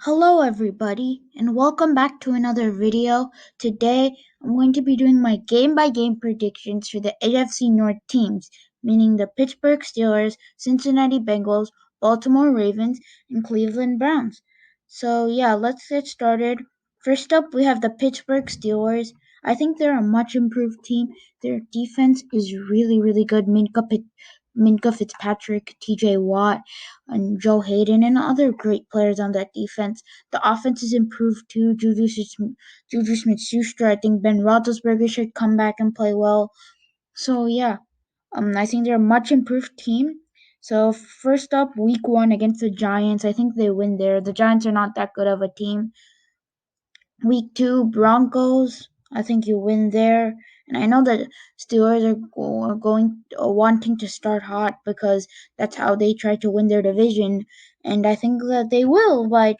Hello everybody and welcome back to another video. Today I'm going to be doing my game-by-game predictions for the AFC North teams, meaning the Pittsburgh Steelers, Cincinnati Bengals, Baltimore Ravens, and Cleveland Browns. So yeah, let's get started. First up we have the Pittsburgh Steelers. I think they're a much improved team. Their defense is really good. Minka Fitzpatrick, TJ Watt, and Joe Hayden, and other great players on that defense. The offense is improved too. Juju Smith-Schuster. I think Ben Roethlisberger should come back and play well. So yeah, I think they're a much improved team. So first up, Week 1 against the Giants. I think they win there. The Giants are not that good of a team. Week 2, Broncos. I think you win there. And I know that Steelers are going wanting to start hot because that's how they try to win their division. And I think that they will by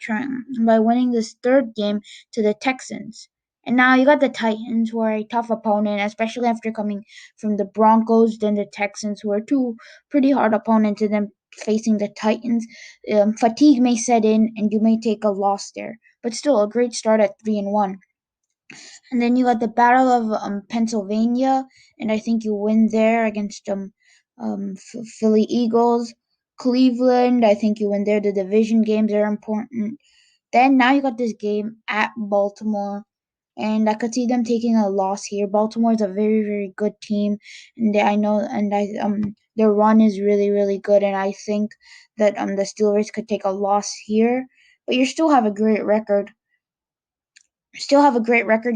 winning this third game to the Texans. And now you got the Titans, who are a tough opponent, especially after coming from the Broncos, then the Texans, who are two pretty hard opponents, and then facing the Titans. Fatigue may set in, and you may take a loss there, but still a great start at 3-1. And then you got the Battle of Pennsylvania, and I think you win there against Philly Eagles. Cleveland, I think you win there. The division games are important. Then now you got this game at Baltimore, and I could see them taking a loss here. Baltimore is a very good team, and I know, and their run is really good, and I think that the Steelers could take a loss here, but you still have a great record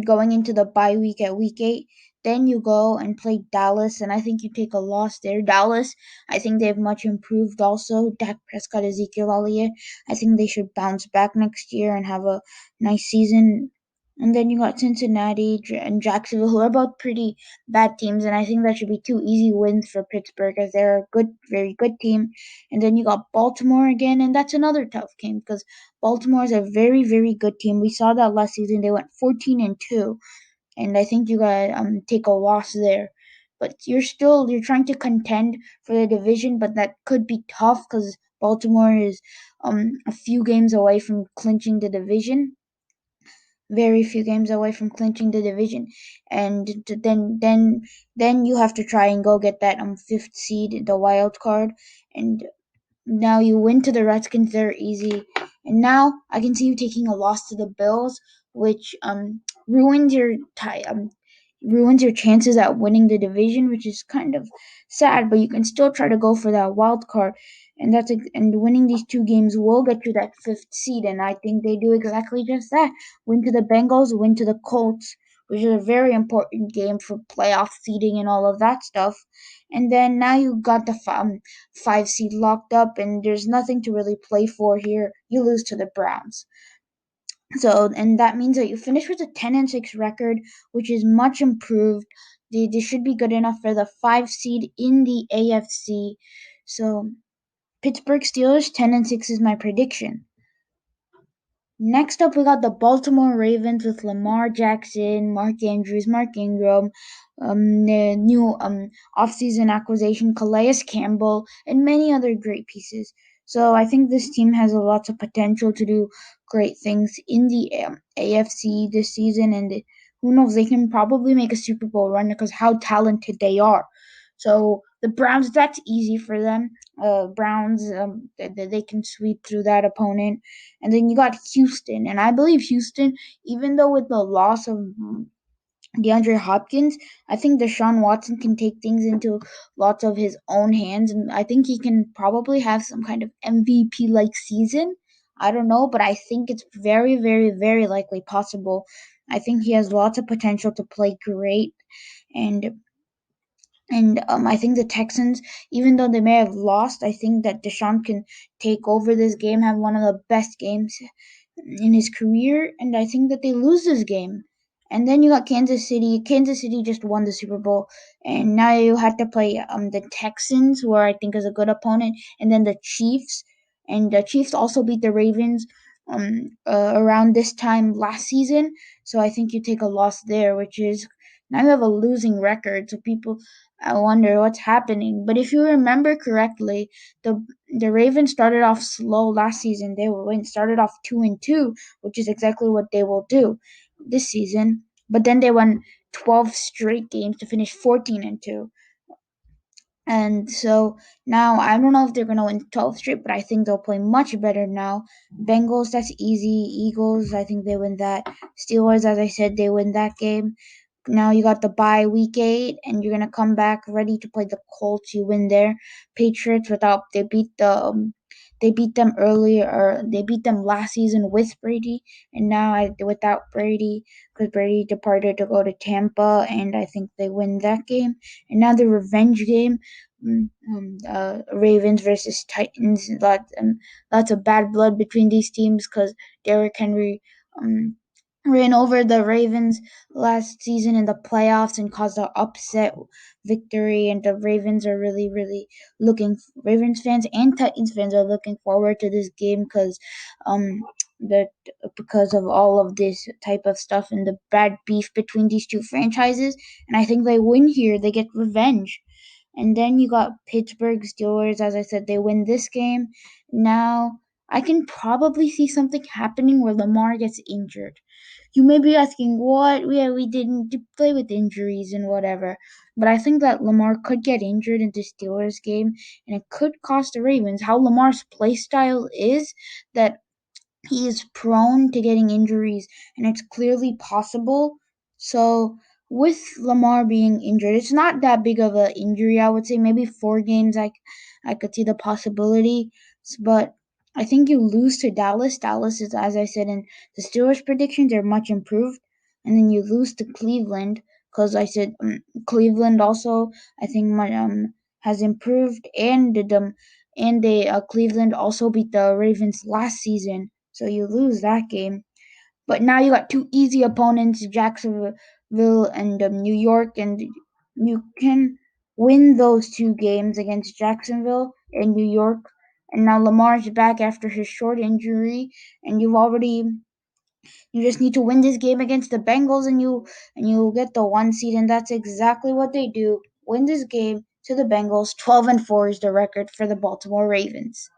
going into the bye week at week 8. Then you go and play Dallas, and I think you take a loss there. Dallas, I think they've much improved also. Dak Prescott, Ezekiel Elliott, I think they should bounce back next year and have a nice season. And then you got Cincinnati and Jacksonville, who are both pretty bad teams, and I think that should be two easy wins for Pittsburgh, as they're a very good team. And then you got Baltimore again, and that's another tough game because Baltimore is a very good team. We saw that last season; they went 14-2, and I think you gotta take a loss there. But you're trying to contend for the division, but that could be tough because Baltimore is a few games away from clinching the division, very few games away from clinching the division, and then you have to try and go get that fifth seed, the wild card, and now you win to the Redskins. They're easy, and now I can see you taking a loss to the Bills, which ruins your tie ruins your chances at winning the division, which is kind of sad. But you can still try to go for that wild card, and winning these two games will get you that fifth seed. And I think they do exactly just that. Win to the Bengals, win to the Colts, which is a very important game for playoff seeding and all of that stuff. And then now you got the five seed locked up, and there's nothing to really play for here. You lose to the Browns. So, and that means that you finish with a 10-6 record, which is much improved. They should be good enough for the 5 seed in the AFC. So, Pittsburgh Steelers 10-6 is my prediction. Next up, we got the Baltimore Ravens with Lamar Jackson, Mark Andrews, Mark Ingram, the new offseason acquisition, Calais Campbell, and many other great pieces. So I think this team has a lot of potential to do great things in the AFC this season, and who knows, they can probably make a Super Bowl run because how talented they are. So the Browns, that's easy for them. Browns, they can sweep through that opponent. And then you got Houston, and I believe Houston, even though with the loss of DeAndre Hopkins, I think Deshaun Watson can take things into lots of his own hands, and I think he can probably have some kind of MVP like season. I don't know, but I think it's very likely possible. I think he has lots of potential to play great, and I think the Texans, even though they may have lost, I think that Deshaun can take over this game, have one of the best games in his career, and I think that they lose this game. And then you got Kansas City. Kansas City just won the Super Bowl, and now you have to play the Texans, who I think is a good opponent, and then the Chiefs. And the Chiefs also beat the Ravens around this time last season, so I think you take a loss there, which is now you have a losing record. So people, I wonder what's happening. But if you remember correctly, the the Ravens started off slow last season. They went started off 2-2, which is exactly what they will do this season. But then they won 12 straight games to finish 14-2. And so now I don't know if they're gonna win 12 straight, but I think they'll play much better now. Bengals, that's easy. Eagles, I think they win that. Steelers, as I said, they win that game. Now you got the bye week 8, and you're gonna come back ready to play the Colts. You win there. Patriots without they beat them earlier, or they beat them last season with Brady, and now without Brady, because Brady departed to go to Tampa, and I think they win that game. And now the revenge game, Ravens versus Titans. Lots of bad blood between these teams because Derrick Henry um, ran over the Ravens last season in the playoffs and caused an upset victory. And the Ravens are really, really Ravens fans and Titans fans are looking forward to this game um, that because of all of this type of stuff and the bad beef between these two franchises. And I think they win here. They get revenge. And then you got Pittsburgh Steelers. As I said, they win this game. Now, I can probably see something happening where Lamar gets injured. You may be asking, what? Yeah, we didn't play with injuries and whatever. But I think that Lamar could get injured in the Steelers game, and it could cost the Ravens. How Lamar's play style is, that he is prone to getting injuries, and it's clearly possible. So, with Lamar being injured, it's not that big of an injury. I would say maybe 4 games. I could see the possibility, but I think you lose to Dallas. Dallas is, as I said in the Steelers' predictions, are much improved, and then you lose to Cleveland because I said Cleveland also I think has improved, and they Cleveland also beat the Ravens last season, so you lose that game. But now you got two easy opponents, Jacksonville and New York, and you can win those 2 games against Jacksonville and New York. And now Lamar's back after his short injury, and you just need to win this game against the Bengals, and you get the 1 seed, and that's exactly what they do. Win this game to the Bengals. 12-4 is the record for the Baltimore Ravens.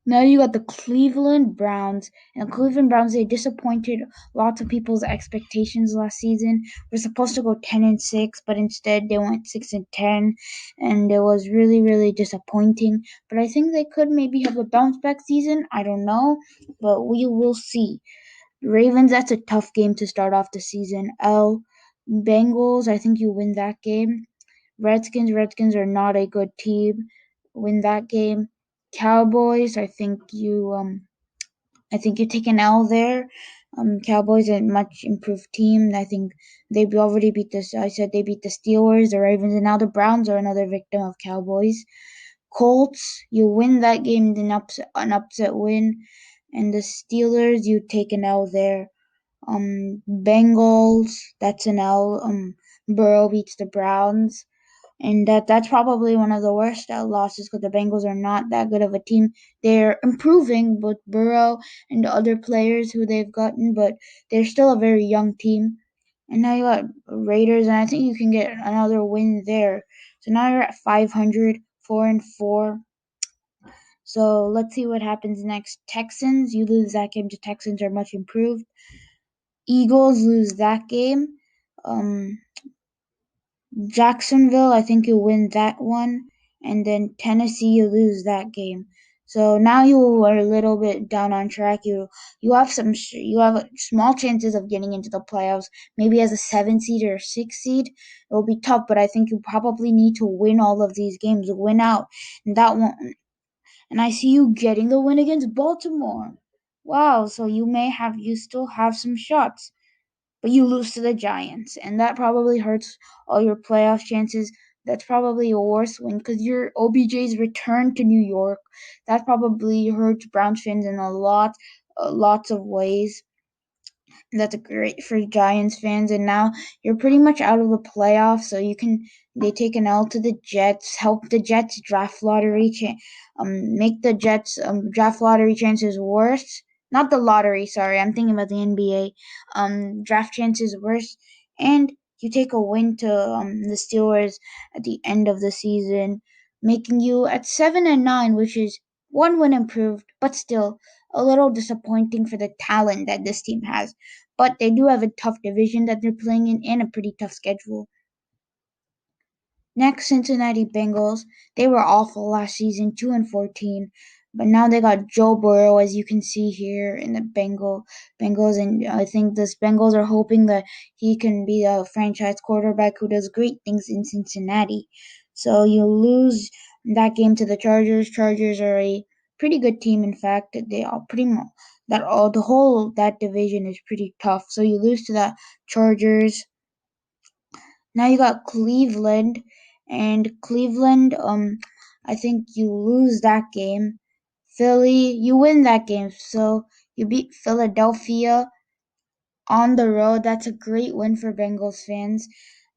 Now you got the Cleveland Browns. And the Cleveland Browns, they disappointed lots of people's expectations last season. We're supposed to go 10-6, but instead they went 6-10, and it was really, really disappointing. But I think they could maybe have a bounce back season. I don't know, but we will see. Ravens, that's a tough game to start off the season. Bengals, I think you win that game. Redskins are not a good team. Win that game. Cowboys, I think you take an L there. Cowboys are a much improved team. I think they already beat this. I said they beat the Steelers, the Ravens, and now the Browns are another victim of Cowboys. Colts, you win that game, an upset win, and the Steelers, you take an L there. Bengals, that's an L. Burrow beats the Browns, and that's probably one of the worst losses because the Bengals are not that good of a team. They're improving, with Burrow and the other players who they've gotten, but they're still a very young team. And now you got Raiders, and I think you can get another win there. So now you're at 500, 4-4. So let's see what happens next. Texans, you lose that game to Texans, are much improved. Eagles lose that game. Um, Jacksonville, I think you win that one, and then Tennessee, you lose that game. So now you are a little bit down on track. You have you have small chances of getting into the playoffs. Maybe as a 7 seed or a 6 seed, it will be tough. But I think you probably need to win all of these games, win out, and that one. And I see you getting the win against Baltimore. Wow! So you still have some shots, but you lose to the Giants, and that probably hurts all your playoff chances. That's probably a worse win because your OBJ's return to New York. That probably hurts Browns fans in lots of ways. That's great for Giants fans, and now you're pretty much out of the playoffs. So they take an L to the Jets, help the Jets draft lottery, make the Jets draft lottery chances worse. Not the lottery, sorry, I'm thinking about the NBA. Draft chances worse, and you take a win to the Steelers at the end of the season. making you at 7-9, which is one win improved, but still a little disappointing for the talent that this team has. But they do have a tough division that they're playing in and a pretty tough schedule. Next, Cincinnati Bengals. They were awful last season, 2-14, but now they got Joe Burrow, as you can see here in the Bengals, and I think this Bengals are hoping that he can be a franchise quarterback who does great things in Cincinnati. So you lose that game to the Chargers. Chargers are a pretty good team. In fact, they are pretty much the whole that division is pretty tough. So you lose to the Chargers. Now you got Cleveland, and Cleveland, I think you lose that game. Philly, you win that game. So you beat Philadelphia on the road. That's a great win for Bengals fans.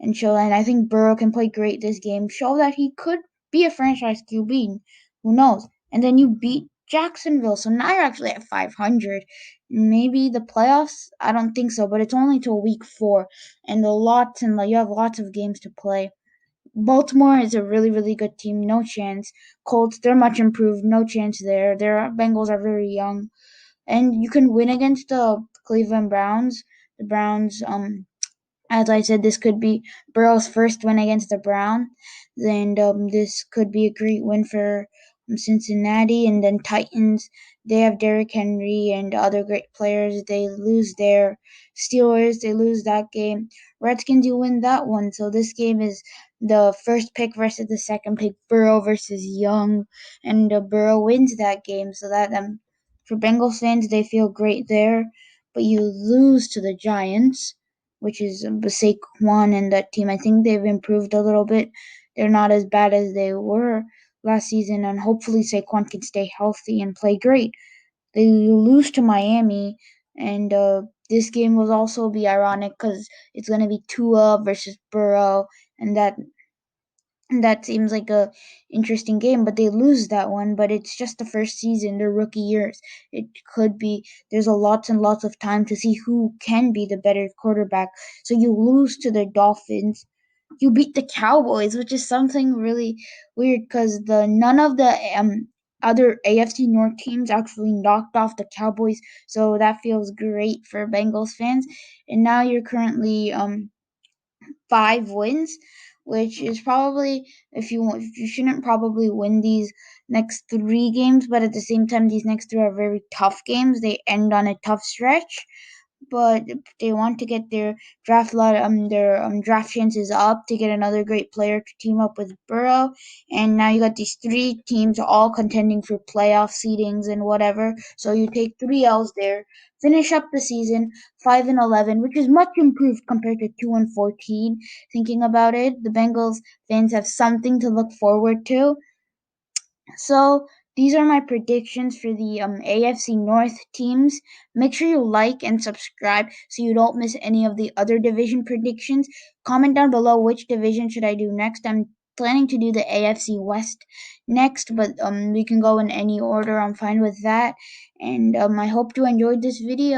And I think Burrow can play great this game. Show that he could be a franchise QB. Who knows? And then you beat Jacksonville. So now you're actually at 500. Maybe the playoffs? I don't think so, but it's only till week 4. And you have lots of games to play. Baltimore is a really, really good team. No chance. Colts, they're much improved. No chance there. Their Bengals are very young. And you can win against the Cleveland Browns. The Browns, as I said, this could be Burrow's first win against the Browns, and this could be a great win for Cincinnati. And then Titans, they have Derrick Henry and other great players. They lose their Steelers, they lose that game. Redskins, you win that one. So this game is the first pick versus the second pick, Burrow versus Young, and Burrow wins that game. So that for Bengals fans, they feel great there. But you lose to the Giants, which is Saquon and that team. I think they've improved a little bit. They're not as bad as they were last season, and hopefully Saquon can stay healthy and play great. They lose to Miami, and this game will also be ironic because it's going to be Tua versus Burrow, and that seems like a interesting game, but they lose that one. But it's just the first season, their rookie years. It could be there's a lots and lots of time to see who can be the better quarterback. So you lose to the Dolphins. You beat the Cowboys, which is something really weird because the none of the other AFC North teams actually knocked off the Cowboys. So that feels great for Bengals fans. And now you're currently 5 wins, which is probably if you shouldn't probably win these next 3 games, but at the same time these next 3 are very tough games. They end on a tough stretch, but they want to get their draft chances up to get another great player to team up with Burrow. And now you got these 3 teams all contending for playoff seedings and whatever. So you take 3 L's there, finish up the season 5-11, which is much improved compared to 2-14. Thinking about it, the Bengals fans have something to look forward to. So these are my predictions for the AFC North teams. Make sure you like and subscribe so you don't miss any of the other division predictions. Comment down below which division should I do next. I'm planning to do the AFC West next, but we can go in any order. I'm fine with that. And I hope you enjoyed this video.